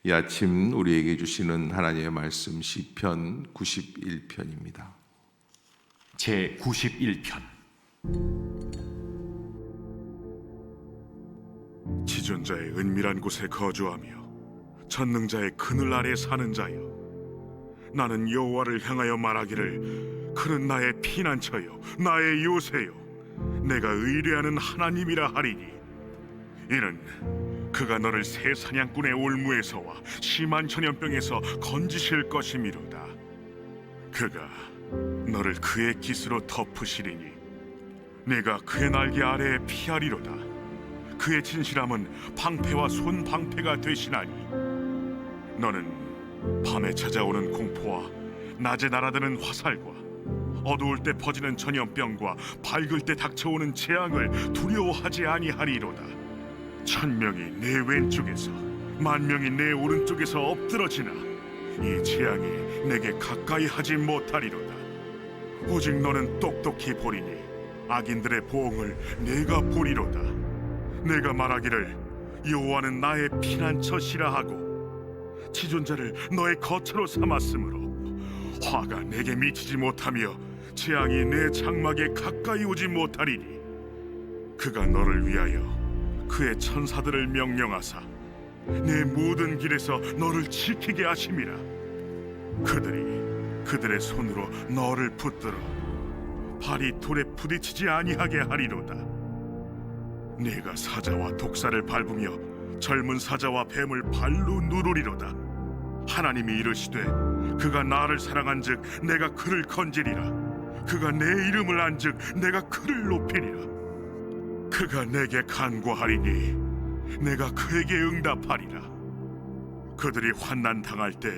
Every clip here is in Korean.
이 아침 우리에게 주시는 하나님의 말씀 시편 91편입니다. 제 91편. 지존자의 은밀한 곳에 거주하며 전능자의 그늘 아래 사는 자여, 나는 여호와를 향하여 말하기를 그는 나의 피난처요 나의 요새요 내가 의뢰하는 하나님이라 하리니, 이는 그가 너를 새 사냥꾼의 올무에서와 심한 전염병에서 건지실 것이미로다. 그가 너를 그의 깃으로 덮으시리니 네가 그의 날개 아래에 피하리로다. 그의 진실함은 방패와 손방패가 되시나니, 너는 밤에 찾아오는 공포와 낮에 날아드는 화살과 어두울 때 퍼지는 전염병과 밝을 때 닥쳐오는 재앙을 두려워하지 아니하리로다. 1000명이 내 왼쪽에서 10,000명이 내 오른쪽에서 엎드러지나 이 재앙이 내게 가까이 하지 못하리로다. 오직 너는 똑똑히 보리니 악인들의 보응을 내가 보리로다. 내가 말하기를 여호와는 나의 피난처시라 하고 지존자를 너의 거처로 삼았으므로 화가 내게 미치지 못하며 재앙이 내 장막에 가까이 오지 못하리니, 그가 너를 위하여 그의 천사들을 명령하사 내 모든 길에서 너를 지키게 하심이라. 그들이 그들의 손으로 너를 붙들어 발이 돌에 부딪히지 아니하게 하리로다. 네가 사자와 독사를 밟으며 젊은 사자와 뱀을 발로 누르리로다. 하나님이 이르시되 그가 나를 사랑한즉 내가 그를 건지리라. 그가 내 이름을 안즉 내가 그를 높이리라. 그가 내게 간구하리니 내가 그에게 응답하리라. 그들이 환난 당할 때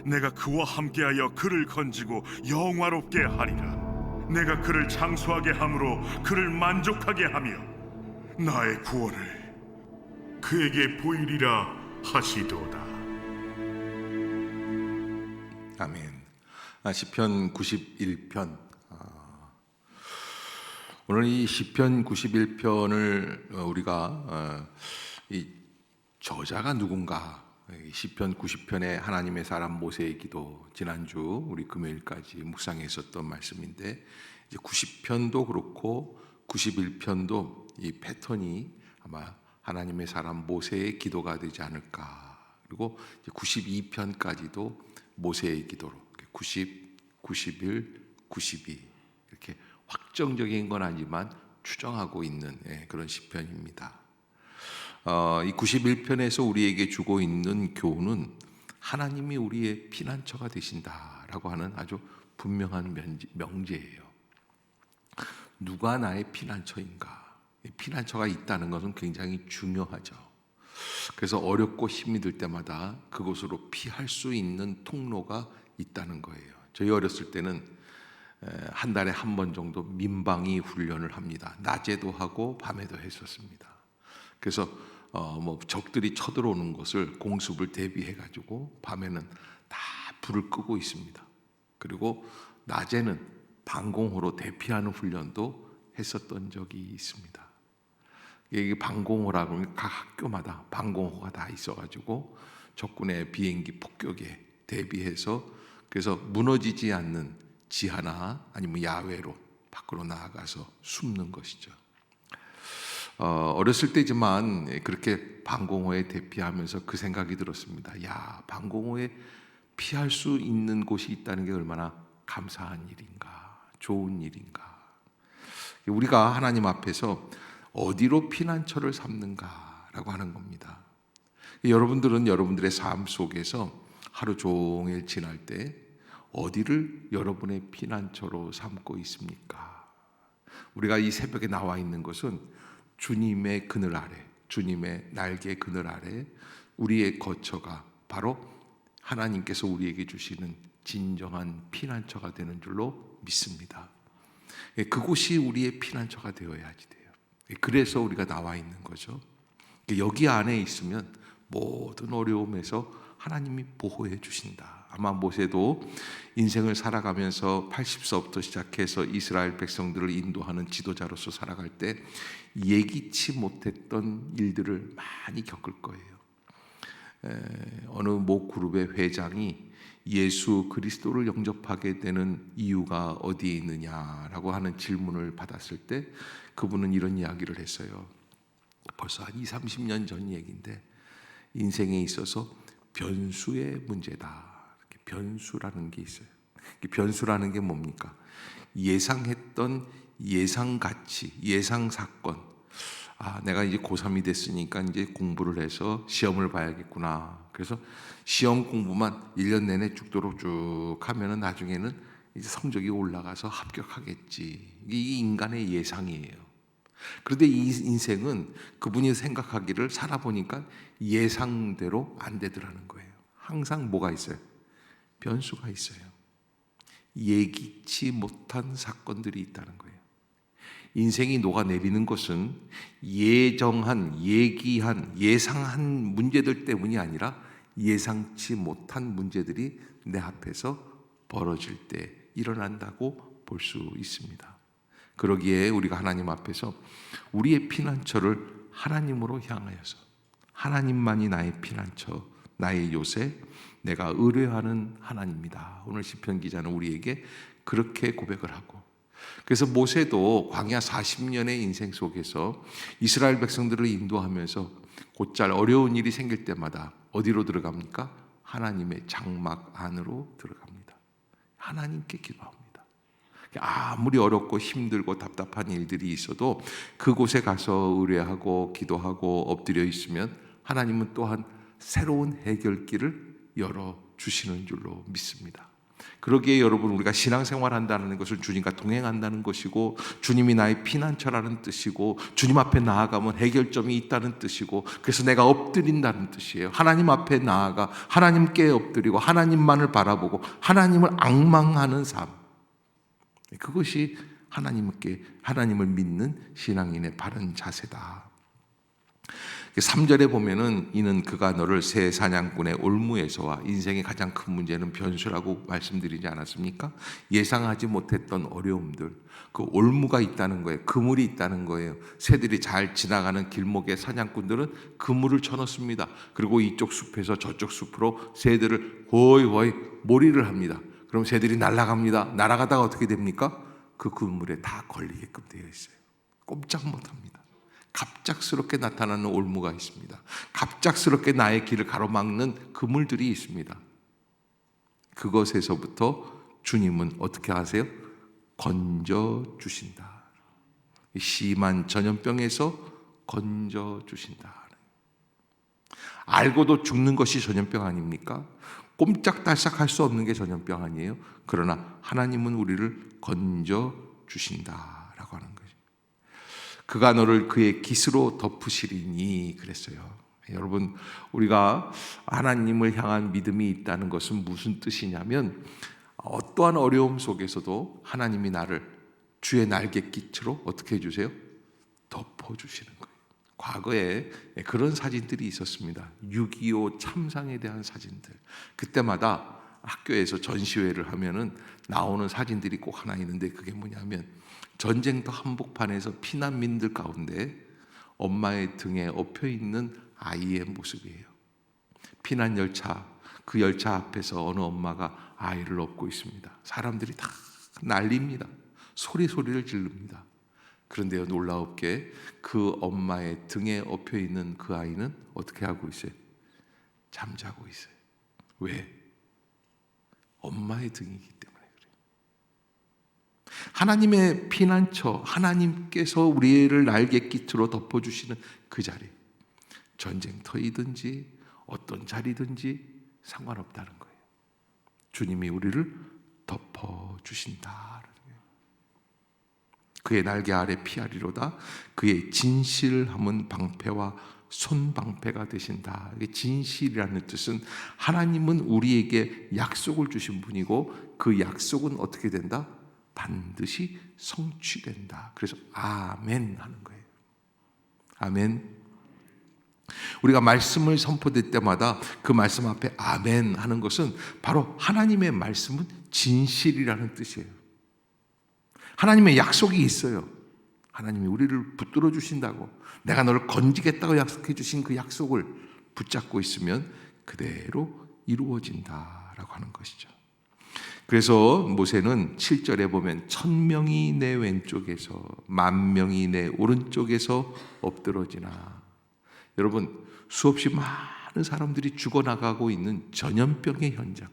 내가 그와 함께하여 그를 건지고 영화롭게 하리라. 내가 그를 장수하게 함으로 그를 만족하게 하며 나의 구원을 그에게 보이리라 하시도다. 아멘. 시편 91편. 오늘 이 시편 91편을 우리가 이 저자가 누군가, 시편 90편의 하나님의 사람 모세의 기도, 지난주 우리 금요일까지 묵상했었던 말씀인데, 이제 90편도 그렇고 91편도 이 패턴이 아마 하나님의 사람 모세의 기도가 되지 않을까. 그리고 이제 92편까지도 모세의 기도로 90, 91, 92 이렇게 확정적인 건 아니지만 추정하고 있는 그런 시편입니다. 이 91편에서 우리에게 주고 있는 교훈은 하나님이 우리의 피난처가 되신다라고 하는 아주 분명한 명제예요. 누가 나의 피난처인가? 피난처가 있다는 것은 굉장히 중요하죠. 그래서 어렵고 힘이 들 때마다 그곳으로 피할 수 있는 통로가 있다는 거예요. 저희 어렸을 때는 한 달에 한 번 정도 민방위 훈련을 합니다. 낮에도 하고 밤에도 했었습니다. 그래서 적들이 쳐들어오는 것을 공습을 대비해 가지고 밤에는 다 불을 끄고 있습니다. 그리고 낮에는 방공호로 대피하는 훈련도 했었던 적이 있습니다. 이게 방공호라고 하면 각 학교마다 방공호가 다 있어가지고 적군의 비행기 폭격에 대비해서, 그래서 무너지지 않는 지하나 아니면 야외로 밖으로 나아가서 숨는 것이죠. 어렸을 때지만 그렇게 방공호에 대피하면서 그 생각이 들었습니다. 야, 방공호에 피할 수 있는 곳이 있다는 게 얼마나 감사한 일인가, 좋은 일인가. 우리가 하나님 앞에서 어디로 피난처를 삼는가라고 하는 겁니다. 여러분들은 여러분들의 삶 속에서 하루 종일 지날 때 어디를 여러분의 피난처로 삼고 있습니까? 우리가 이 새벽에 나와 있는 것은 주님의 그늘 아래, 주님의 날개 그늘 아래 우리의 거처가 바로 하나님께서 우리에게 주시는 진정한 피난처가 되는 줄로 믿습니다. 그곳이 우리의 피난처가 되어야지 돼요. 그래서 우리가 나와 있는 거죠. 여기 안에 있으면 모든 어려움에서 하나님이 보호해 주신다. 아마 모세도 인생을 살아가면서 80서부터 시작해서 이스라엘 백성들을 인도하는 지도자로서 살아갈 때 예기치 못했던 일들을 많이 겪을 거예요. 어느 모 그룹의 회장이 예수 그리스도를 영접하게 되는 이유가 어디에 있느냐라고 하는 질문을 받았을 때 그분은 이런 이야기를 했어요. 벌써 한 20, 30년 전 얘기인데 인생에 있어서 변수의 문제다. 이렇게 변수라는 게 있어요. 변수라는 게 뭡니까? 예상했던 예상 가치, 예상 사건. 내가 이제 고3이 됐으니까 이제 공부를 해서 시험을 봐야겠구나. 그래서 시험 공부만 1년 내내 죽도록 쭉 하면은 나중에는 이제 성적이 올라가서 합격하겠지. 이게 인간의 예상이에요. 그런데 이 인생은 그분이 생각하기를 살아보니까 예상대로 안 되더라는 거예요. 항상 뭐가 있어요? 변수가 있어요. 예기치 못한 사건들이 있다는 거예요. 인생이 녹아내리는 것은 예정한, 예기한, 예상한 문제들 때문이 아니라 예상치 못한 문제들이 내 앞에서 벌어질 때 일어난다고 볼 수 있습니다. 그러기에 우리가 하나님 앞에서 우리의 피난처를 하나님으로 향하여서 하나님만이 나의 피난처, 나의 요새, 내가 의뢰하는 하나님이다. 오늘 시편 기자는 우리에게 그렇게 고백을 하고, 그래서 모세도 광야 40년의 인생 속에서 이스라엘 백성들을 인도하면서 곧잘 어려운 일이 생길 때마다 어디로 들어갑니까? 하나님의 장막 안으로 들어갑니다. 하나님께 기도합니다. 아무리 어렵고 힘들고 답답한 일들이 있어도 그곳에 가서 의뢰하고 기도하고 엎드려 있으면 하나님은 또한 새로운 해결길을 열어주시는 줄로 믿습니다. 그러기에 여러분, 우리가 신앙생활 한다는 것은 주님과 동행한다는 것이고, 주님이 나의 피난처라는 뜻이고, 주님 앞에 나아가면 해결점이 있다는 뜻이고, 그래서 내가 엎드린다는 뜻이에요. 하나님 앞에 나아가 하나님께 엎드리고 하나님만을 바라보고 하나님을 앙망하는 삶, 그것이 하나님을 믿는 신앙인의 바른 자세다. 3절에 보면은 이는 그가 너를 새 사냥꾼의 올무에서와, 인생의 가장 큰 문제는 변수라고 말씀드리지 않았습니까? 예상하지 못했던 어려움들, 그 올무가 있다는 거예요. 그물이 있다는 거예요. 새들이 잘 지나가는 길목에 사냥꾼들은 그물을 쳐놓습니다. 그리고 이쪽 숲에서 저쪽 숲으로 새들을 호이호이 몰이를 합니다. 그럼 새들이 날아갑니다. 날아가다가 어떻게 됩니까? 그 그물에 다 걸리게끔 되어 있어요. 꼼짝 못합니다. 갑작스럽게 나타나는 올무가 있습니다. 갑작스럽게 나의 길을 가로막는 그물들이 있습니다. 그것에서부터 주님은 어떻게 하세요? 건져주신다. 심한 전염병에서 건져주신다. 알고도 죽는 것이 전염병 아닙니까? 꼼짝달싹할 수 없는 게 전염병 아니에요? 그러나 하나님은 우리를 건져주신다라고 하는 거예요. 그가 너를 그의 깃으로 덮으시리니 그랬어요. 여러분, 우리가 하나님을 향한 믿음이 있다는 것은 무슨 뜻이냐면, 어떠한 어려움 속에서도 하나님이 나를 주의 날갯깃으로 어떻게 해주세요? 덮어주시는 거예요. 과거에 그런 사진들이 있었습니다. 6.25 참상에 대한 사진들. 그때마다 학교에서 전시회를 하면은 나오는 사진들이 꼭 하나 있는데, 그게 뭐냐면 전쟁터 한복판에서 피난민들 가운데 엄마의 등에 엎여 있는 아이의 모습이에요. 피난 열차, 그 열차 앞에서 어느 엄마가 아이를 업고 있습니다. 사람들이 다 난립니다. 소리를 지릅니다. 그런데요, 놀라웠게 그 엄마의 등에 엎여 있는 그 아이는 어떻게 하고 있어요? 잠자고 있어요. 왜? 엄마의 등이기 때문에 그래요. 하나님의 피난처, 하나님께서 우리를 날갯깃으로 덮어주시는 그 자리, 전쟁터이든지 어떤 자리든지 상관없다는 거예요. 주님이 우리를 덮어주신다. 그의 날개 아래 피하리로다. 그의 진실함은 방패와 손방패가 되신다. 진실이라는 뜻은 하나님은 우리에게 약속을 주신 분이고, 그 약속은 어떻게 된다? 반드시 성취된다. 그래서 아멘 하는 거예요. 아멘. 우리가 말씀을 선포될 때마다 그 말씀 앞에 아멘 하는 것은 바로 하나님의 말씀은 진실이라는 뜻이에요. 하나님의 약속이 있어요. 하나님이 우리를 붙들어 주신다고, 내가 너를 건지겠다고 약속해 주신 그 약속을 붙잡고 있으면 그대로 이루어진다라고 하는 것이죠. 그래서 모세는 7절에 보면 1000명이 내 왼쪽에서 10,000명이 내 오른쪽에서 엎드러지나. 여러분, 수없이 많은 사람들이 죽어나가고 있는 전염병의 현장,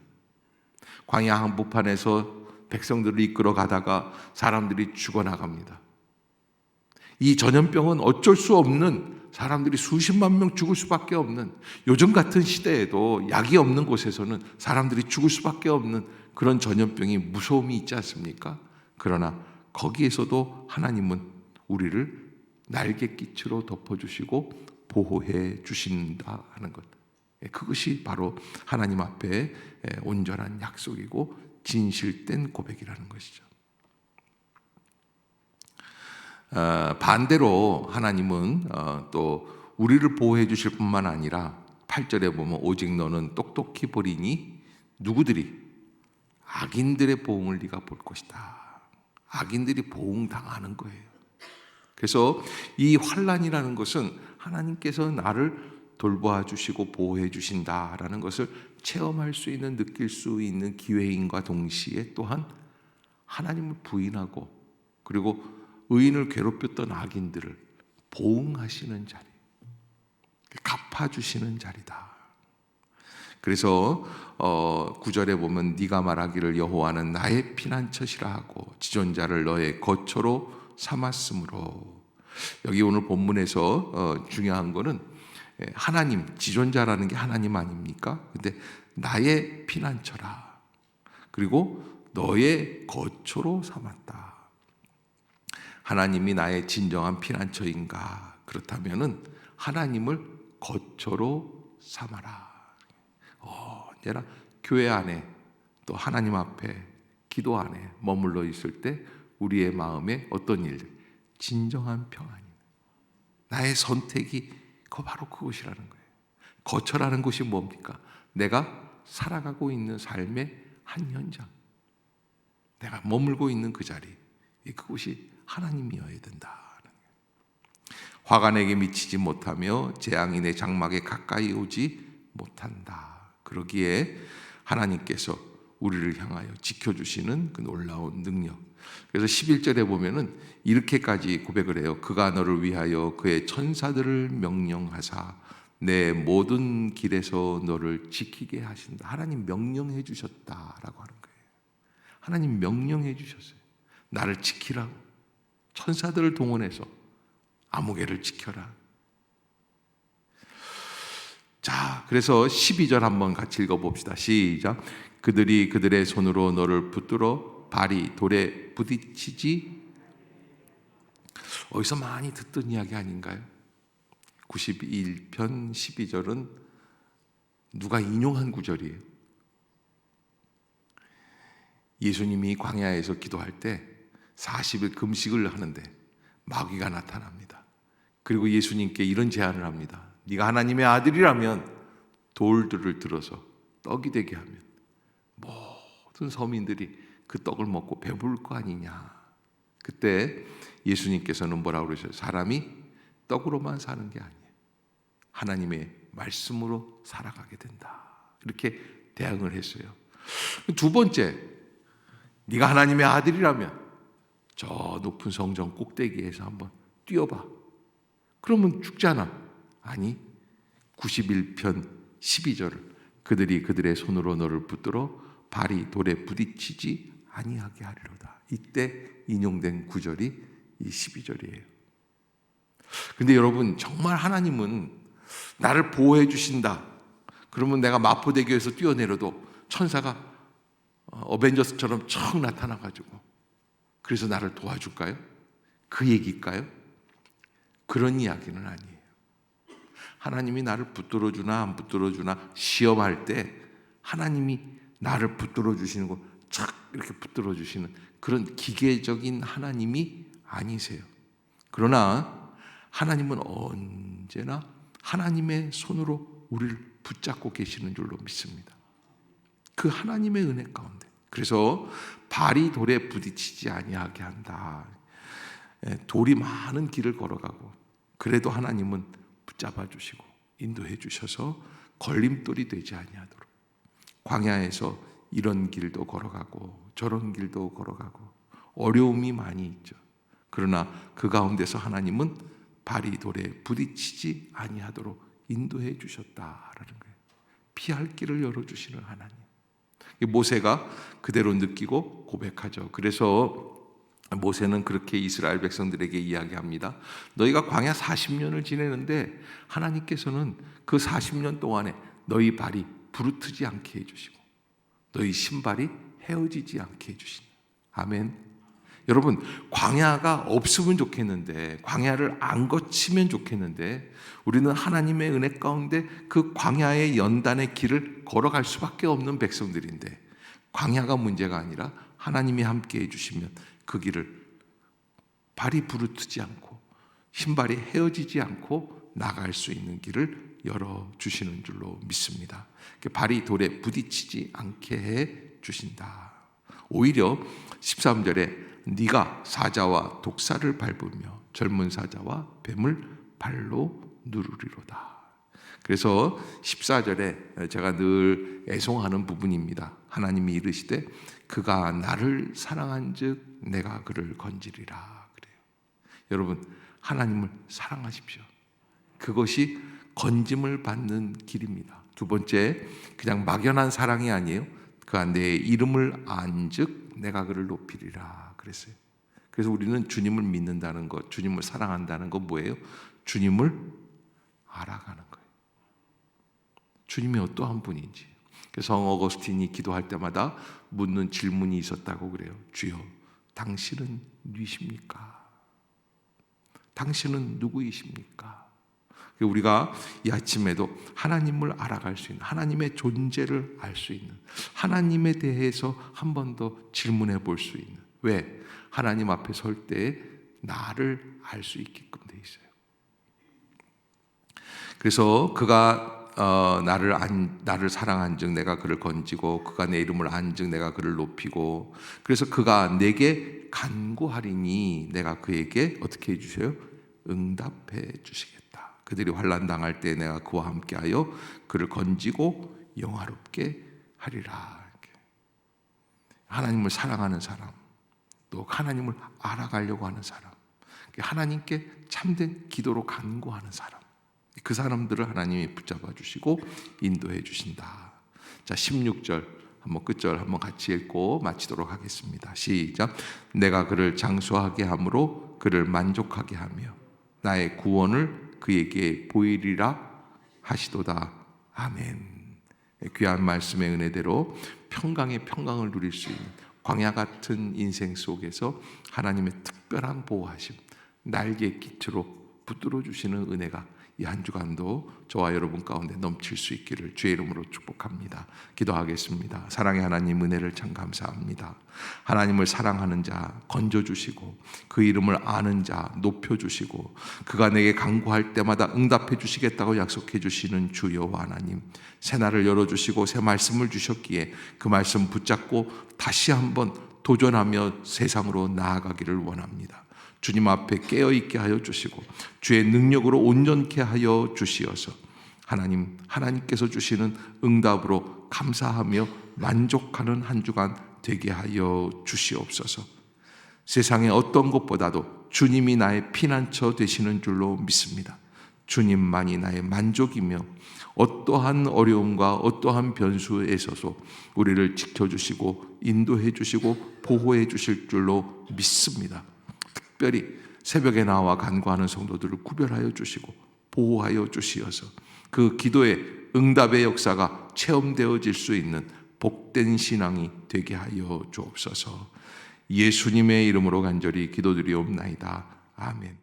광야 한복판에서 백성들을 이끌어 가다가 사람들이 죽어나갑니다. 이 전염병은 어쩔 수 없는, 사람들이 수십만 명 죽을 수밖에 없는, 요즘 같은 시대에도 약이 없는 곳에서는 사람들이 죽을 수밖에 없는 그런 전염병이 무서움이 있지 않습니까? 그러나 거기에서도 하나님은 우리를 날갯깃으로 덮어주시고 보호해 주신다 하는 것, 그것이 바로 하나님 앞에 온전한 약속이고 진실된 고백이라는 것이죠. 반대로 하나님은 또 우리를 보호해 주실 뿐만 아니라 8절에 보면 오직 너는 똑똑히 보리니 누구들이? 악인들의 보응을 네가 볼 것이다. 악인들이 보응당하는 거예요. 그래서 이 환난이라는 것은 하나님께서 나를 돌보아 주시고 보호해 주신다라는 것을 체험할 수 있는, 느낄 수 있는 기회인과 동시에 또한 하나님을 부인하고 그리고 의인을 괴롭혔던 악인들을 보응하시는 자리, 갚아주시는 자리다. 그래서 9절에 보면 네가 말하기를 여호와는 나의 피난처시라 하고 지존자를 너의 거처로 삼았으므로, 여기 오늘 본문에서 중요한 거는 하나님, 지존자라는 게 하나님 아닙니까? 근데 나의 피난처라, 그리고 너의 거처로 삼았다. 하나님이 나의 진정한 피난처인가? 그렇다면은 하나님을 거처로 삼아라. 언제나 교회 안에 또 하나님 앞에 기도 안에 머물러 있을 때 우리의 마음에 어떤 일들? 진정한 평안이, 나의 선택이 바로 그것이라는 거예요. 거처라는 것이 뭡니까? 내가 살아가고 있는 삶의 한 현장, 내가 머물고 있는 그 자리, 그것이 하나님이어야 된다. 화가 내게 미치지 못하며 재앙이 내 장막에 가까이 오지 못한다. 그러기에 하나님께서 우리를 향하여 지켜주시는 그 놀라운 능력. 그래서 11절에 보면은 이렇게까지 고백을 해요. 그가 너를 위하여 그의 천사들을 명령하사 내 모든 길에서 너를 지키게 하신다. 하나님 명령해 주셨다라고 하는 거예요. 하나님 명령해 주셨어요. 나를 지키라고. 천사들을 동원해서 아무개를 지켜라. 자, 그래서 12절 한번 같이 읽어봅시다. 시작. 그들이 그들의 손으로 너를 붙들어 발이 돌에 부딪히지. 어디서 많이 듣던 이야기 아닌가요? 91편 12절은 누가 인용한 구절이에요. 예수님이 광야에서 기도할 때 40일 금식을 하는데 마귀가 나타납니다. 그리고 예수님께 이런 제안을 합니다. 네가 하나님의 아들이라면 돌들을 들어서 떡이 되게 하면 모든 서민들이 그 떡을 먹고 배부를 거 아니냐. 그때 예수님께서는 뭐라고 그러셨어요? 사람이 떡으로만 사는 게 아니에요. 하나님의 말씀으로 살아가게 된다. 이렇게 대응을 했어요. 두 번째, 네가 하나님의 아들이라면 저 높은 성전 꼭대기에서 한번 뛰어봐. 그러면 죽잖아. 아니, 91편 12절을 그들이 그들의 손으로 너를 붙들어 발이 돌에 부딪히지 아니하게 하리로다. 이때 인용된 구절이 이 12절이에요. 근데 여러분, 정말 하나님은 나를 보호해 주신다. 그러면 내가 마포대교에서 뛰어내려도 천사가 어벤져스처럼 척 나타나가지고 그래서 나를 도와줄까요? 그 얘기일까요? 그런 이야기는 아니에요. 하나님이 나를 붙들어주나 안 붙들어주나 시험할 때 하나님이 나를 붙들어주시는 거 착 이렇게 붙들어주시는 그런 기계적인 하나님이 아니세요. 그러나 하나님은 언제나 하나님의 손으로 우리를 붙잡고 계시는 줄로 믿습니다. 그 하나님의 은혜 가운데. 그래서 발이 돌에 부딪히지 아니하게 한다. 돌이 많은 길을 걸어가고 그래도 하나님은 붙잡아 주시고 인도해 주셔서 걸림돌이 되지 아니하도록. 광야에서 이런 길도 걸어가고 저런 길도 걸어가고 어려움이 많이 있죠. 그러나 그 가운데서 하나님은 발이 돌에 부딪히지 아니하도록 인도해 주셨다라는 거예요. 피할 길을 열어주시는 하나님. 모세가 그대로 느끼고 고백하죠. 그래서 모세는 그렇게 이스라엘 백성들에게 이야기합니다. 너희가 광야 40년을 지내는데 하나님께서는 그 40년 동안에 너희 발이 부르트지 않게 해주시고 너희 신발이 헤어지지 않게 해주시는. 아멘. 여러분, 광야가 없으면 좋겠는데, 광야를 안 거치면 좋겠는데, 우리는 하나님의 은혜 가운데 그 광야의 연단의 길을 걸어갈 수밖에 없는 백성들인데, 광야가 문제가 아니라 하나님이 함께 해주시면 그 길을 발이 부르트지 않고 신발이 헤어지지 않고 나갈 수 있는 길을 열어주시는 줄로 믿습니다. 발이 돌에 부딪히지 않게 해주신다. 오히려 13절에 네가 사자와 독사를 밟으며 젊은 사자와 뱀을 발로 누르리로다. 그래서 14절에 제가 늘 애송하는 부분입니다. 하나님이 이르시되 그가 나를 사랑한즉 내가 그를 건지리라 그래요. 여러분, 하나님을 사랑하십시오. 그것이 건짐을 받는 길입니다. 두 번째, 그냥 막연한 사랑이 아니에요. 그가 내 이름을 안즉 내가 그를 높이리라 그랬어요. 그래서 우리는 주님을 믿는다는 것, 주님을 사랑한다는 건 뭐예요? 주님을 알아가는 거예요. 주님이 어떠한 분인지. 그래서 성 어거스틴이 기도할 때마다 묻는 질문이 있었다고 그래요. 주여, 당신은 누구십니까? 당신은 누구이십니까? 우리가 이 아침에도 하나님을 알아갈 수 있는, 하나님의 존재를 알 수 있는, 하나님에 대해서 한 번 더 질문해 볼 수 있는. 왜? 하나님 앞에 설 때 나를 알 수 있게끔 돼 있어요. 그래서 그가 나를 사랑한즉 내가 그를 건지고 그가 내 이름을 안즉 내가 그를 높이고, 그래서 그가 내게 간구하리니 내가 그에게 어떻게 해주세요? 응답해 주시겠다. 그들이 환난 당할 때 내가 그와 함께하여 그를 건지고 영화롭게 하리라. 하나님을 사랑하는 사람, 또 하나님을 알아가려고 하는 사람, 하나님께 참된 기도로 간구하는 사람, 그 사람들을 하나님이 붙잡아 주시고 인도해 주신다. 자, 16절 한번 끝절 한번 같이 읽고 마치도록 하겠습니다. 시작. 내가 그를 장수하게 함으로 그를 만족하게 하며 나의 구원을 그에게 보이리라 하시도다. 아멘. 귀한 말씀의 은혜대로 평강의 평강을 누릴 수 있는 광야 같은 인생 속에서 하나님의 특별한 보호하심, 날개 깃으로 붙들어 주시는 은혜가 이 한 주간도 저와 여러분 가운데 넘칠 수 있기를 주의 이름으로 축복합니다. 기도하겠습니다. 사랑의 하나님, 은혜를 참 감사합니다. 하나님을 사랑하는 자 건져주시고 그 이름을 아는 자 높여주시고 그가 내게 간구할 때마다 응답해 주시겠다고 약속해 주시는 주 여호와 하나님, 새날을 열어주시고 새 말씀을 주셨기에 그 말씀 붙잡고 다시 한번 도전하며 세상으로 나아가기를 원합니다. 주님 앞에 깨어있게 하여 주시고 주의 능력으로 온전케 하여 주시어서 하나님께서 주시는 응답으로 감사하며 만족하는 한 주간 되게 하여 주시옵소서. 세상의 어떤 것보다도 주님이 나의 피난처 되시는 줄로 믿습니다. 주님만이 나의 만족이며 어떠한 어려움과 어떠한 변수에 있어서 우리를 지켜주시고 인도해 주시고 보호해 주실 줄로 믿습니다. 특별히 새벽에 나와 간구하는 성도들을 구별하여 주시고 보호하여 주시어서 그 기도의 응답의 역사가 체험되어질 수 있는 복된 신앙이 되게 하여 주옵소서. 예수님의 이름으로 간절히 기도드리옵나이다. 아멘.